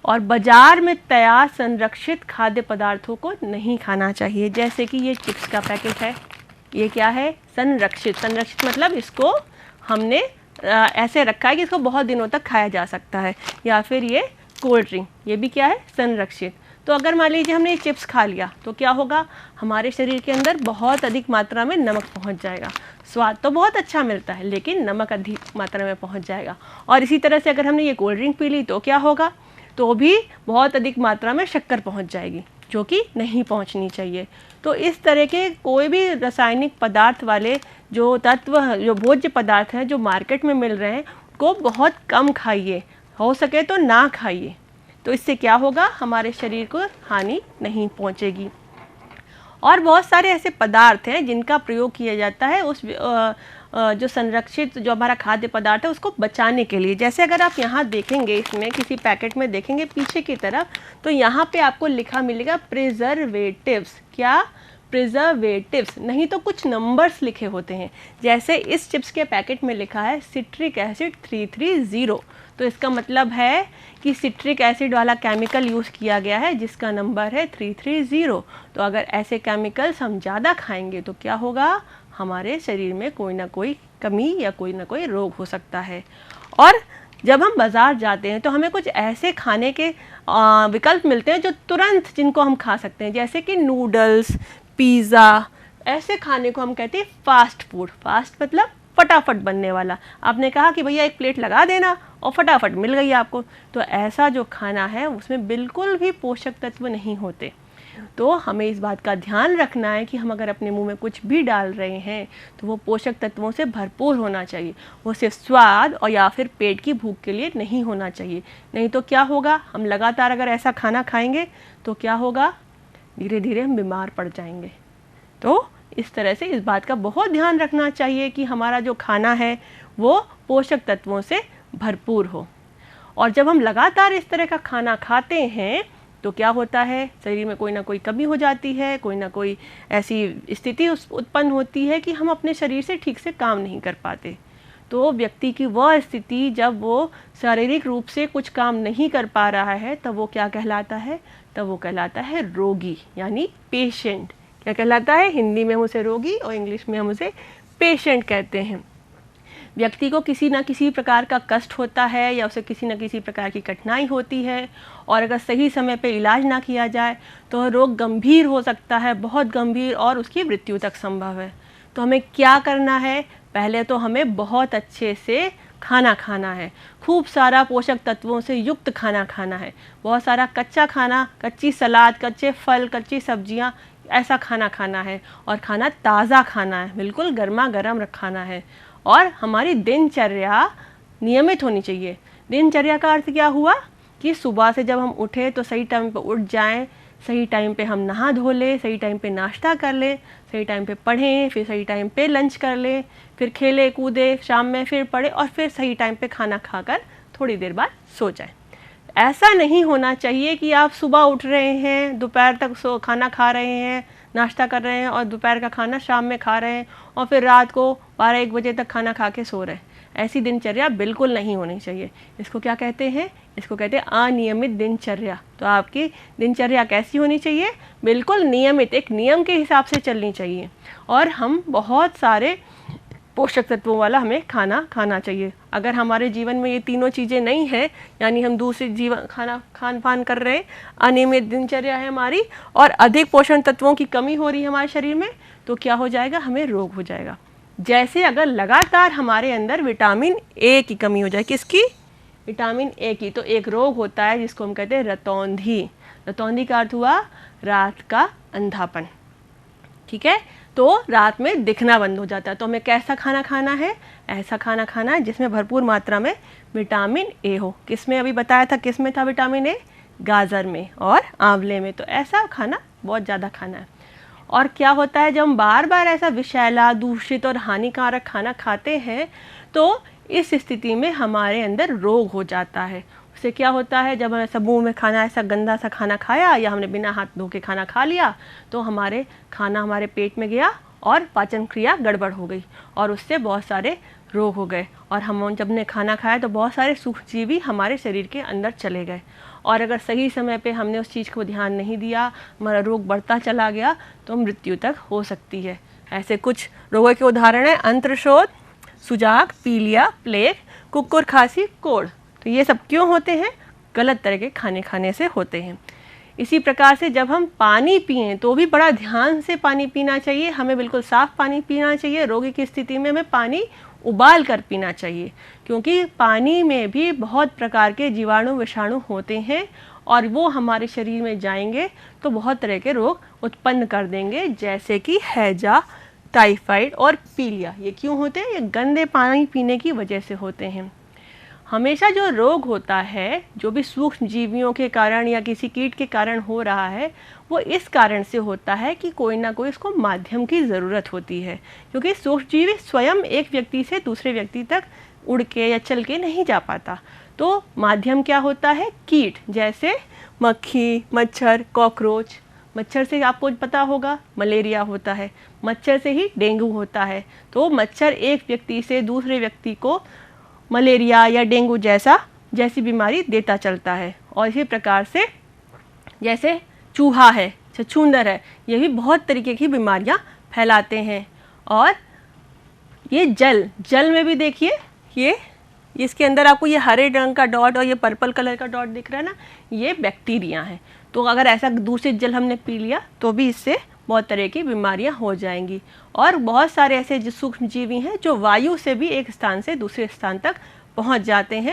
और बाजार में तैयार संरक्षित खाद्य पदार्थों को नहीं खाना चाहिए। जैसे कि ये चिप्स का पैकेट है, ये क्या है, संरक्षित। संरक्षित मतलब इसको हमने ऐसे रखा है कि इसको बहुत दिनों तक खाया जा सकता है। या फिर ये कोल्ड ड्रिंक, ये भी क्या है, संरक्षित। तो अगर मान लीजिए हमने ये चिप्स खा लिया तो क्या होगा, हमारे शरीर के अंदर बहुत अधिक मात्रा में नमक पहुंच जाएगा। स्वाद तो बहुत अच्छा मिलता है लेकिन नमक अधिक मात्रा में पहुंच जाएगा। और इसी तरह से अगर हमने ये कोल्ड ड्रिंक पी ली तो क्या होगा, तो भी बहुत अधिक मात्रा में शक्कर पहुंच जाएगी, जो कि नहीं पहुंचनी चाहिए। तो इस तरह के कोई भी रासायनिक पदार्थ वाले जो तत्व, जो भोज्य पदार्थ हैं जो मार्केट में मिल रहे हैं, को बहुत कम खाइए, हो सके तो ना खाइए। तो इससे क्या होगा, हमारे शरीर को हानि नहीं पहुंचेगी। और बहुत सारे ऐसे पदार्थ हैं जिनका प्रयोग किया जाता है उस जो संरक्षित जो हमारा खाद्य पदार्थ है उसको बचाने के लिए। जैसे अगर आप यहाँ देखेंगे, इसमें किसी पैकेट में देखेंगे पीछे की तरफ, तो यहाँ पे आपको लिखा मिलेगा प्रिजर्वेटिव्स। क्या, प्रिजर्वेटिव्स, नहीं तो कुछ नंबर्स लिखे होते हैं। जैसे इस चिप्स के पैकेट में लिखा है सिट्रिक एसिड 330, तो इसका मतलब है कि सिट्रिक एसिड वाला केमिकल यूज़ किया गया है जिसका नंबर है 330। तो अगर ऐसे केमिकल्स हम ज़्यादा खाएंगे तो क्या होगा, हमारे शरीर में कोई ना कोई कमी या कोई ना कोई रोग हो सकता है। और जब हम बाज़ार जाते हैं तो हमें कुछ ऐसे खाने के विकल्प मिलते हैं जो तुरंत जिनको हम खा सकते हैं, जैसे कि नूडल्स, पिज़्ज़ा, ऐसे खाने को हम कहते हैं फास्ट फूड। फास्ट मतलब फटाफट बनने वाला। आपने कहा कि भैया एक प्लेट लगा देना और फटाफट मिल गई आपको। तो ऐसा जो खाना है उसमें बिल्कुल भी पोषक तत्व नहीं होते। तो हमें इस बात का ध्यान रखना है कि हम अगर अपने मुंह में कुछ भी डाल रहे हैं तो वो पोषक तत्वों से भरपूर होना चाहिए। वो सिर्फ स्वाद और या फिर पेट की भूख के लिए नहीं होना चाहिए। नहीं तो क्या होगा, हम लगातार अगर ऐसा खाना खाएंगे तो क्या होगा, धीरे धीरे हम बीमार पड़ जाएंगे। तो इस तरह से इस बात का बहुत ध्यान रखना चाहिए कि हमारा जो खाना है वो पोषक तत्वों से भरपूर हो। और जब हम लगातार इस तरह का खाना खाते हैं तो क्या होता है, शरीर में कोई ना कोई कमी हो जाती है, कोई ना कोई ऐसी स्थिति उत्पन्न होती है कि हम अपने शरीर से ठीक से काम नहीं कर पाते। तो व्यक्ति की वह स्थिति जब वो शारीरिक रूप से कुछ काम नहीं कर पा रहा है तब वो क्या कहलाता है, तब वो कहलाता है रोगी, यानी पेशेंट। क्या कहलाता है, हिंदी में हम उसे रोगी और इंग्लिश में हम उसे पेशेंट कहते हैं। व्यक्ति को किसी न किसी प्रकार का कष्ट होता है या उसे किसी न किसी प्रकार की कठिनाई होती है, और अगर सही समय पे इलाज ना किया जाए तो रोग गंभीर हो सकता है, बहुत गंभीर, और उसकी मृत्यु तक संभव है। तो हमें क्या करना है, पहले तो हमें बहुत अच्छे से खाना खाना है, खूब सारा पोषक तत्वों से युक्त खाना खाना है, बहुत सारा कच्चा खाना, कच्ची सलाद, कच्चे फल, कच्ची सब्जियाँ, ऐसा खाना खाना है। और खाना ताज़ा खाना है, बिल्कुल गर्मा गर्म खाना है। और हमारी दिनचर्या नियमित होनी चाहिए। दिनचर्या का अर्थ क्या हुआ कि सुबह से जब हम उठे तो सही टाइम पे उठ जाएं, सही टाइम पे हम नहा धो लें, सही टाइम पे नाश्ता कर लें, सही टाइम पे पढ़ें, फिर सही टाइम पे लंच कर लें, फिर खेले कूदे, शाम में फिर पढ़े, और फिर सही टाइम पे खाना खाकर थोड़ी देर बाद सो जाएं। ऐसा नहीं होना चाहिए कि आप सुबह उठ रहे हैं, दोपहर तक खाना खा रहे हैं, नाश्ता कर रहे हैं और दोपहर का खाना शाम में खा रहे हैं और फिर रात को 12-1 बजे तक खाना खा के सो रहे हैं। ऐसी दिनचर्या बिल्कुल नहीं होनी चाहिए। इसको क्या कहते हैं, इसको कहते हैं अनियमित दिनचर्या। तो आपकी दिनचर्या कैसी होनी चाहिए, बिल्कुल नियमित, एक नियम के हिसाब से चलनी चाहिए। और हम बहुत सारे पोषक तत्वों वाला हमें खाना खाना चाहिए। अगर हमारे जीवन में ये तीनों चीज़ें नहीं हैं, यानी हम दूसरी खान पान कर रहे हैं, अनियमित दिनचर्या है हमारी, और अधिक पोषण तत्वों की कमी हो रही है हमारे शरीर में, तो क्या हो जाएगा, हमें रोग हो जाएगा। जैसे अगर लगातार हमारे अंदर विटामिन ए की कमी हो जाए, किसकी, विटामिन ए की, तो एक रोग होता है जिसको हम कहते हैं रतौंधी। रतौंधी का अर्थ हुआ रात का अंधापन। ठीक है, तो रात में दिखना बंद हो जाता है। तो हमें कैसा खाना खाना है, ऐसा खाना खाना है जिसमें भरपूर मात्रा में विटामिन ए हो। किसमें अभी बताया था, किसमें था विटामिन ए, गाजर में और आंवले में। तो ऐसा खाना बहुत ज़्यादा खाना है। और क्या होता है, जब हम बार बार ऐसा विषैला, दूषित और हानिकारक खाना खाते हैं तो इस स्थिति में हमारे अंदर रोग हो जाता है। उससे क्या होता है, जब हम ऐसा मुँह में खाना, ऐसा गंदा सा खाना खाया या हमने बिना हाथ धो के खाना खा लिया तो हमारे खाना हमारे पेट में गया और पाचन क्रिया गड़बड़ हो गई और उससे बहुत सारे रोग हो गए, और हम जब ने खाना खाया तो बहुत सारे सूक्ष्मजीवी हमारे शरीर के अंदर चले गए, और अगर सही समय पे हमने उस चीज़ को ध्यान नहीं दिया, हमारा रोग बढ़ता चला गया तो मृत्यु तक हो सकती है। ऐसे कुछ रोगों के उदाहरण हैं अंत्रशोथ, सुजाक, पीलिया, प्लेग, कुकुर खांसी, कोढ़। तो ये सब क्यों होते हैं? गलत तरह के खाने खाने से होते हैं। इसी प्रकार से जब हम पानी पिएं तो भी बड़ा ध्यान से पानी पीना चाहिए, हमें बिल्कुल साफ़ पानी पीना चाहिए। रोगी की स्थिति में हमें पानी उबाल कर पीना चाहिए, क्योंकि पानी में भी बहुत प्रकार के जीवाणु विषाणु होते हैं, और वो हमारे शरीर में जाएंगे तो बहुत तरह के रोग उत्पन्न कर देंगे, जैसे कि हैजा, टाइफाइड और पीलिया। ये क्यों होते हैं? ये गंदे पानी पीने की वजह से होते हैं। हमेशा जो रोग होता है, जो भी सूक्ष्म जीवियों के कारण या किसी कीट के कारण हो रहा है, वो इस कारण से होता है कि कोई ना कोई इसको माध्यम की ज़रूरत होती है, क्योंकि सूक्ष्मजीवी स्वयं एक व्यक्ति से दूसरे व्यक्ति तक उड़ के या चल के नहीं जा पाता। तो माध्यम क्या होता है? कीट, जैसे मक्खी, मच्छर, कॉकरोच। मच्छर से आपको पता होगा मलेरिया होता है, मच्छर से ही डेंगू होता है। तो मच्छर एक व्यक्ति से दूसरे व्यक्ति को मलेरिया या डेंगू जैसी बीमारी देता चलता है। और इसी प्रकार से जैसे चूहा है, छछूंदर है, ये भी बहुत तरीके की बीमारियां फैलाते हैं। और ये जल में भी देखिए, ये इसके अंदर आपको ये हरे रंग का डॉट और ये पर्पल कलर का डॉट दिख रहा है ना, ये बैक्टीरिया हैं। तो अगर ऐसा दूषित जल हमने पी लिया तो भी इससे बहुत तरह की बीमारियां हो जाएंगी। और बहुत सारे ऐसे सूक्ष्म जीवी हैं जो वायु से भी एक स्थान से दूसरे स्थान तक पहुंच जाते हैं,